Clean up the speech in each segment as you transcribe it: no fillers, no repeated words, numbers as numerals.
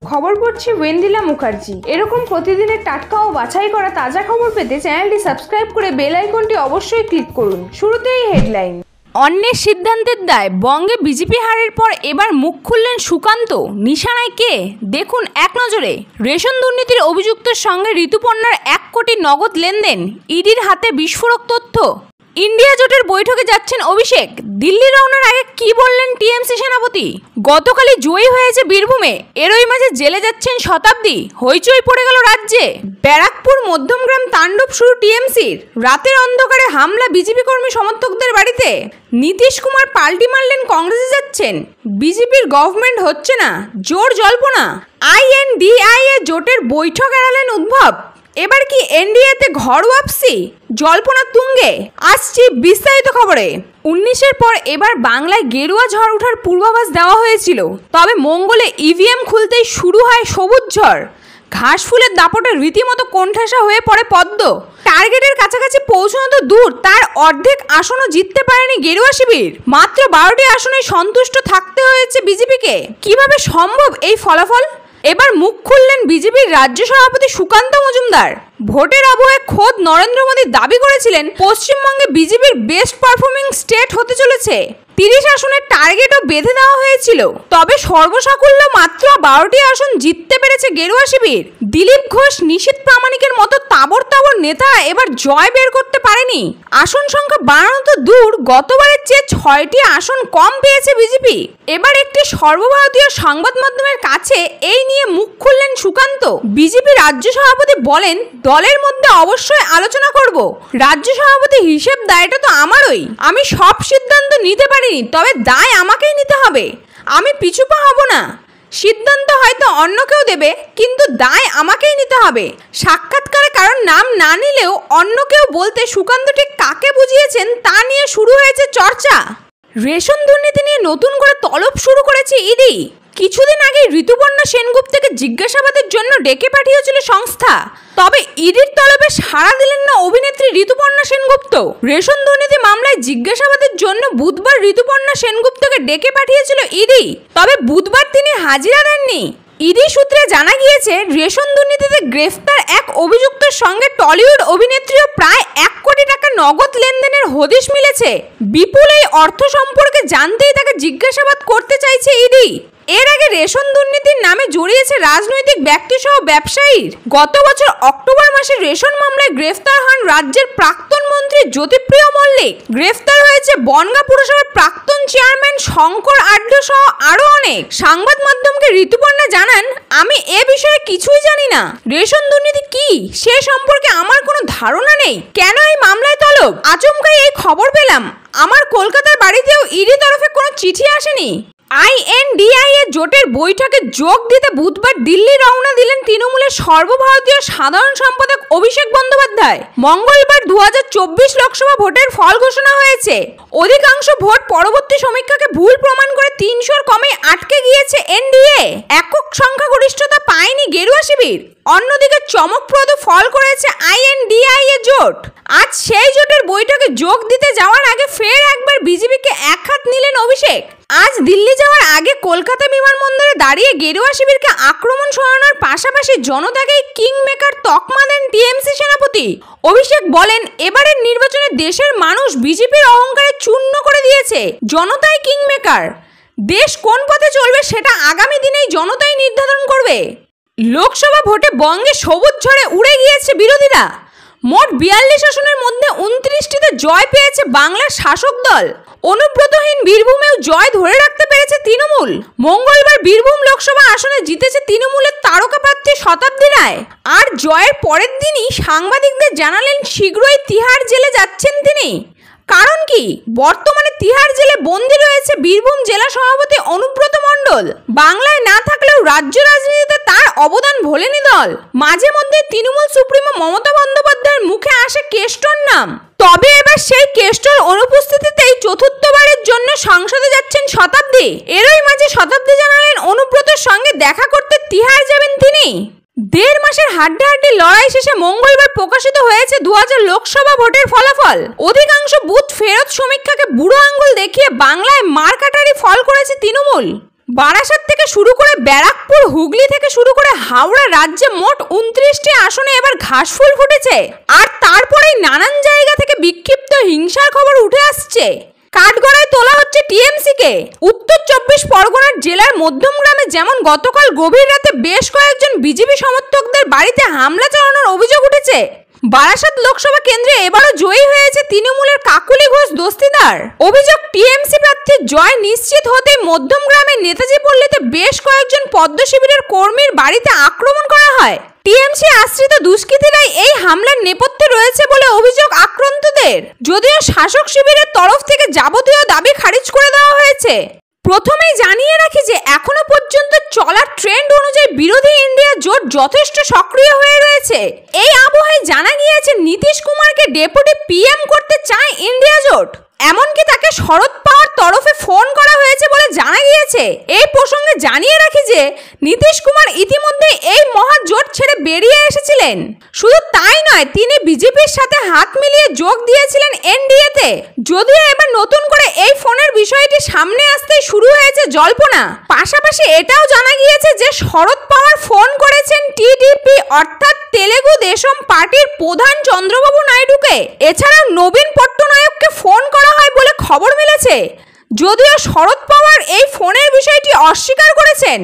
খবর পড়ছি ওয়েন্দিলা মুখার্জি। এরকম প্রতিদিনের টাটকা ও বাছাই করা তাজা খবর পেতে চ্যানেলটি সাবস্ক্রাইব করে বেল আইকনটি অবশ্যই ক্লিক করুন। শুরুতেই হেডলাইন। অন্যের সিদ্ধান্তের দায়, বঙ্গে বিজেপি হারের পর এবার মুখ খুললেন সুকান্ত। নিশানায় কে? দেখুন এক নজরে। রেশন দুর্নীতির অভিযুক্তের সঙ্গে ঋতুপর্ণার 1 কোটি নগদ লেনদেন, ইডির হাতে বিস্ফোরক তথ্য। ইন্ডিয়া জোটের বৈঠকে যাচ্ছেন অভিষেক। দিল্লি রওনার আগে কি বললেন টিএমসি সেনাপতি? গতকালই জয়ী হয়েছে বীরভূমে, এরই মাঝে জেলে যাচ্ছেন শতাব্দী। হইচই পড়ে গেল রাজ্যে। ব্যারাকপুর মধ্যমগ্রাম তাণ্ডব শুরু টিএমসির। রাতের অন্ধকারে হামলা বিজেপি কর্মী সমর্থকদের বাড়িতে। নীতিশ কুমার পাল্টি মারলেন কংগ্রেসে যাচ্ছেন। বিজেপির গভর্নমেন্ট হচ্ছে না, জোর জল্পনা। INDIA জোটের বৈঠক এড়ালেন উদ্ভব। এবার কি এনডিএতে ঘর ওয়াপসি? জল্পনা তুঙ্গে। আসছি বিস্তারিত খবরে। 19-এর পর এবার বাংলায় গেরুয়া ঝড় ওঠার পূর্বাভাস দেওয়া হয়েছিল, তবে মঙ্গলে ইভিএম খুলতেই শুরু হয় সবুজ ঝড়। ঘাস ফুলের দাপটে রীতিমতো কোণঠাসা হয়ে পড়ে পদ্ম। টার্গেটের কাছাকাছি পৌঁছানো তো দূর, তার অর্ধেক আসনও জিততে পারেনি গেরুয়া শিবির। মাত্র 12টি আসনে সন্তুষ্ট থাকতে হয়েছে বিজেপিকে। কিভাবে সম্ভব এই ফলাফল? এবার মুখ খুললেন বিজেপির রাজ্য সভাপতি সুকান্ত মজুমদার। ভোটের আবহে খোদ নরেন্দ্র মোদী দাবি করেছিলেন পশ্চিমবঙ্গে বিজেপির বেস্ট পারফর্মিং স্টেট হতে চলেছে। 30 আসনের টার্গেটও বেঁধে দেওয়া হয়েছিল, তবে সর্বসাকুল্য মাত্র 12টি আসন জিততে পেরেছে গেরুয়া শিবির। দিলীপ ঘোষ, নিশীথ প্রামাণিকের মতো তাবড় নেতারা এবার জয় বের করতে পারেনি। আসন সংখ্যা বাড়ানো তো দূর, গতবারের চেয়ে 6টি আসন কম পেয়েছে বিজেপি। এবার একটি সর্বভারতীয় সংবাদ মাধ্যমের কাছে এই নিয়ে মুখ খুললেন সুকান্ত। বিজেপি রাজ্য সভাপতি বলেন, দলের মধ্যে অবশ্যই আলোচনা করব। রাজ্য সভাপতি হিসেব দায়টা তো আমারই। আমি সব সিদ্ধান্ত নিতে পারিনি, তবে দায় আমাকেই নিতে হবে। আমি পিছুপা হব না। সিদ্ধান্ত হয়তো অন্য কেউ দেবে, কিন্তু দায় আমাকেই নিতে হবে। সাক্ষাৎকারে কারণ নাম না নিলেও অন্য কেউ বলতে সুকান্ত ঠিক কাকে বুঝিয়েছেন তা নিয়ে শুরু হয়েছে চর্চা। রেশন দুর্নীতি নিয়ে নতুন করে তলব শুরু করেছে ইডি। কিছুদিন আগে ঋতুপর্ণা সেনগুপ্তকে জিজ্ঞাসাবাদের জন্য ডেকে পাঠিয়েছিল সংস্থা, তবে ইডির তলবে সাড়া দিলেন না অভিনেত্রী ঋতুপর্ণা সেনগুপ্ত। রেশন দুর্নীতি মামলায় জিজ্ঞাসাবাদের জন্য বুধবার ঋতুপর্ণা সেনগুপ্তকে ডেকে পাঠিয়েছিল ইডি, তবে বুধবার তিনি হাজিরা দেননি। ইডি সূত্রে জানা গিয়েছে, রেশন দুর্নীতিতে গ্রেফতার এক অভিযুক্তের সঙ্গে টলিউড অভিনেত্রীও প্রায় 1 কোটি টাকা নগদ লেনদেনের হদিশ মিলেছে। বিপুল এই অর্থ সম্পর্কে জানতেই তাকে জিজ্ঞাসাবাদ করতে চাইছে ইডি। এর আগে রেশন দুর্নীতির নামে জড়িয়েছে রাজনৈতিক ব্যক্তিসহ ব্যবসায়ীর। গত বছর অক্টোবর মাসে রেশন মামলায় গ্রেফতার হন রাজ্যের প্রাক্তন মন্ত্রী জ্যোতিপ্রিয় মল্লিক। গ্রেফতার হয়েছে বনগাঁ পুরসভার প্রাক্তন চেয়ারম্যান শঙ্কর আড্ড সহ আরো অনেক। সংবাদ মাধ্যমকে ঋতুপর্ণা জানান, আমি এ বিষয়ে কিছুই জানি না। রেশন দুর্নীতি কি সে সম্পর্কে আমার কোনো ধারণা নেই। কেন এই মামলায় তলব? আচমকাই এই খবর পেলাম। আমার কলকাতার বাড়িতেও ইডি তরফে কোনো চিঠি আসেনি। INDIA জোটের বৈঠকে যোগ দিতে বুধবার দিল্লি রওনা দিলেন তৃণমূলের সর্বভারতীয় সাধারণ সম্পাদক অভিষেক বন্দ্যোপাধ্যায়। মঙ্গলবার 2024 লোকসভা ভোটের ফল ঘোষণা হয়েছে। অধিকাংশ ভোট পরবর্তী সমীক্ষাকে ভুল প্রমাণ করে 300-র কমে আটকে গিয়েছে এনডিএ। একক সংখ্যাগরিষ্ঠতা পায়নি গেরুয়া শিবির। অন্যদিকে চমকপ্রদ ফল করেছে INDIA জোট। আজ সেই জোটের বৈঠকে যোগ দিতে যাওয়ার আগে ফের একবার বিজেপিকে একহাত নিলেন অভিষেক। আজ দিল্লি যাওয়ার আগে কলকাতা বিমানবন্দরে দাঁড়িয়ে গেরুয়া শিবিরকে আক্রমণ সরানোর পাশাপাশি জনতাকেই কিং মেকার তকমা দেন টিএমসি সেনাপতি। অভিষেক বলেন, এবারের নির্বাচনে দেশের মানুষ বিজেপির অহংকারে চূর্ণ করে দিয়েছে। জনতাই কিং মেকার। দেশ কোন পথে চলবে সেটা আগামী দিনেই জনতাই নির্ধারণ করবে। লোকসভা ভোটে বঙ্গে সবুজ ঝড়ে উড়ে গিয়েছে বিরোধীরা। মোট 42 আসনের মধ্যে 29টিতে জয় পেয়েছে বাংলার শাসক দল। অনুব্রতহীন বীরভূমেও জয় ধরে রাখতে পেরেছে তৃণমূল। মঙ্গলবার বীরভূম লোকসভা আসনে জিতেছে তৃণমূলের তারকা প্রার্থী শতাব্দী রায়। আর জয়ের পরের দিনই সাংবাদিকদের জানালেন শীঘ্রই তিহার জেলে যাচ্ছেন তিনি। কারণ কি? বর্তমানে তিহার জেলে বন্দী রয়েছে বীরভূম জেলা সভাপতি অনুব্রত মণ্ডল। বাংলায় না থাকলেও রাজ্য রাজনীতিতে তার অবদান ভোলেনি দল। মাঝে মধ্যে তৃণমূল সুপ্রিমো মমতা বন্দ্যোপাধ্যায়ের মুখে আসে কেষ্টর নাম, তবে এবার সেই কেষ্টর অনুপস্থিতিতেই চতুর্থবারের জন্য সংসদে যাচ্ছেন শতাব্দী। এরই মাঝে শতাব্দী জানালেন অনুব্রতর সঙ্গে দেখা করতে তিহার যাবেন তিনি। 1.5 মাসের হাড্ডাহাড্ডি লড়াই শেষে মঙ্গলবার প্রকাশিত হয়েছে 2000 লোকসভা ভোটের ফলাফল। অধিকাংশ বুথ ফেরত সমীক্ষাকে বুড়ো আঙ্গুল দেখিয়ে বাংলায় মার কাটারি ফল করেছে তৃণমূল। বারাসাত থেকে শুরু করে ব্যারাকপুর, হুগলি থেকে শুরু করে হাওড়া রাজ্যে মোট 29টি আসনে এবার ঘাসফুল ফুটেছে। আর তারপরেই নানান জায়গা থেকে বিক্ষিপ্ত হিংসার খবর উঠে আসছে। কাঠগড়ায় তোলা হচ্ছে টিএমসিকে। উত্তর 24 পরগনার জেলার মধ্যমগ্রামে যেমন গতকাল গভীর রাতে বেশ কয়েকজন বিজেপি সমর্থকদের বাড়িতে হামলা চালানোর অভিযোগ উঠেছে, বারাসাত লোকসভা কেন্দ্রে এবারও জয়ী হয়েছে তৃণমূলের কাকুলি ঘোষ দস্তিদার। অভিযোগ, টিএমসি প্রার্থীর জয় নিশ্চিত হতেই মধ্যমগ্রামের নেতাজি পল্লীতে বেশ কয়েকজন পদ্ম শিবিরের কর্মীর বাড়িতে আক্রমণ করা হয়। টিএমসি আশ্রিত দুষ্কৃতীরাই এই হামলার নেপথ্যে রয়েছে বলে অভিযোগ আক্রান্তদের। যদিও শাসক শিবিরের তরফ থেকে যাবতীয় দাবি খারিজ করে দেওয়া হয়েছে। প্রথমেই জানিয়ে রাখি যে এখনো পর্যন্ত চলা ট্রেন্ড অনুযায়ী বিরোধী ইন্ডিয়া জোট যথেষ্ট সক্রিয় হয়ে রয়েছে। এই আবহে জানা গিয়েছে নীতিশ কুমারকে ডেপুটি পিএম করতে চায় ইন্ডিয়া জোট। এমনকি তাকে শরদ পাওয়ার তরফে ফোন করা হয়েছে বলে জানা গিয়েছে। এই প্রসঙ্গে জানিয়ে রাখি যে নীতিশ কুমার ইতিমধ্যে এই মহাজোট ছেড়ে বেরিয়ে এসেছিলেন। শুধু তাই নয়, তিনি বিজেপির সাথে হাত মিলিয়ে যোগ দিয়েছিলেন এনডিএতে। যদিও এবার নতুন করে এই ফোনের বিষয়টি সামনে আসতেই শুরু হয়েছে জল্পনা। পাশাপাশি এটাও জানা গিয়েছে যে শরদ পাওয়ার ফোন করেছেন টিডিপি অর্থাৎ তেলেগু দেশম পার্টির প্রধান চন্দ্রবাবু নাইডুকে। এছাড়াও নবীন পট্টনায়ককে ফোন করা হয় বলে খবর মিলেছে। যদিও শরদ পাওয়ার এই ফোনের বিষয়টি অস্বীকার করেছেন।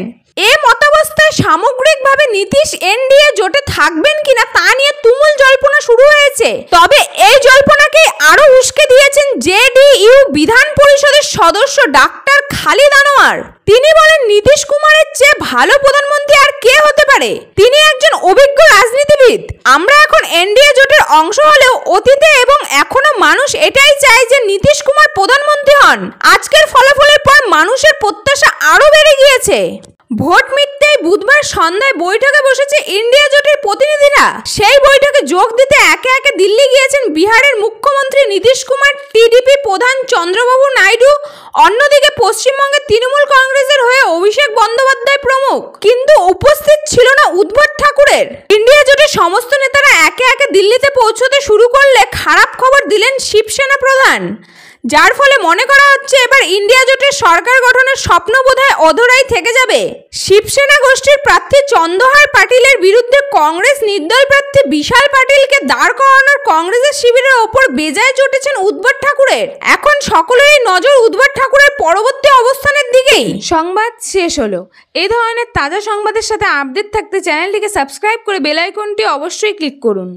এ মতাবস্থায় সামগ্রিকভাবে নীতিশ এনডিএ জোটে থাকবেন কিনা তা নিয়ে তুমুল জল্পনা শুরু হয়েছে। তবে এই জল্পনাকে আরো উস্কে দিয়েছেন জেডিইউ বিধান পরিষদের সদস্য ডাক্তার খালিদ আনোয়ার। তিনি বলেন, নীতিশ কুমারের চেয়ে ভালো প্রধানমন্ত্রী আর কে হতে পারে? তিনি একজন অভিজ্ঞ রাজনীতিবিদ। আমরা এখন এনডিএ জোটের অংশ হলেও অতীতে এবং এখনো মানুষ এটাই চায় যে নীতিশ কুমার প্রধানমন্ত্রী হন। আজকের ফলাফলের পর মানুষের প্রত্যাশা আরো বেড়ে গিয়েছে। ভোট মিটতেই বুধবার সন্ধ্যায় বৈঠকে বসেছে ইন্ডিয়া জোটের প্রতিনিধিরা। সেই বৈঠকে যোগ দিতে একে একে দিল্লি গিয়েছেন বিহারের মুখ্যমন্ত্রী নীতিশ কুমার, টিডিপি প্রধান চন্দ্রবাবু নাইডু, অন্যদিকে পশ্চিমবঙ্গের তৃণমূল কংগ্রেসের হয়ে অভিষেক বন্দ্যোপাধ্যায় প্রমুখ। কিন্তু উপস্থিত ছিল না উদ্ভট ঠাকুরের। ইন্ডিয়া জোটের সমস্ত নেতারা একে একে দিল্লিতে পৌঁছতে শুরু করলে খারাপ খবর দিলেন শিবসেনা প্রধান, যার ফলে মনে করা হচ্ছে এবার ইন্ডিয়া জোটের সরকার গঠনের স্বপ্ন বোধহয় অধরাই থেকে যাবে। শিবসেনা গোষ্ঠীর প্রার্থী চন্দ্রহার পাটিলের বিরুদ্ধে কংগ্রেস নির্দল প্রার্থী বিশাল পাটিলকে দাঁড় করানোর কংগ্রেসের শিবিরের ওপর বেজায় চটেছেন উদ্ভট ঠাকুরের। এখন সকলেরই নজর উদ্ভট ঠাকুরের পরবর্তী অবস্থানের দিকেই। সংবাদ শেষ হলো। এই ধরনের তাজা সংবাদের সাথে আপডেট থাকতে চ্যানেলটিকে সাবস্ক্রাইব করে বেল আইকনটি অবশ্যই ক্লিক করুন।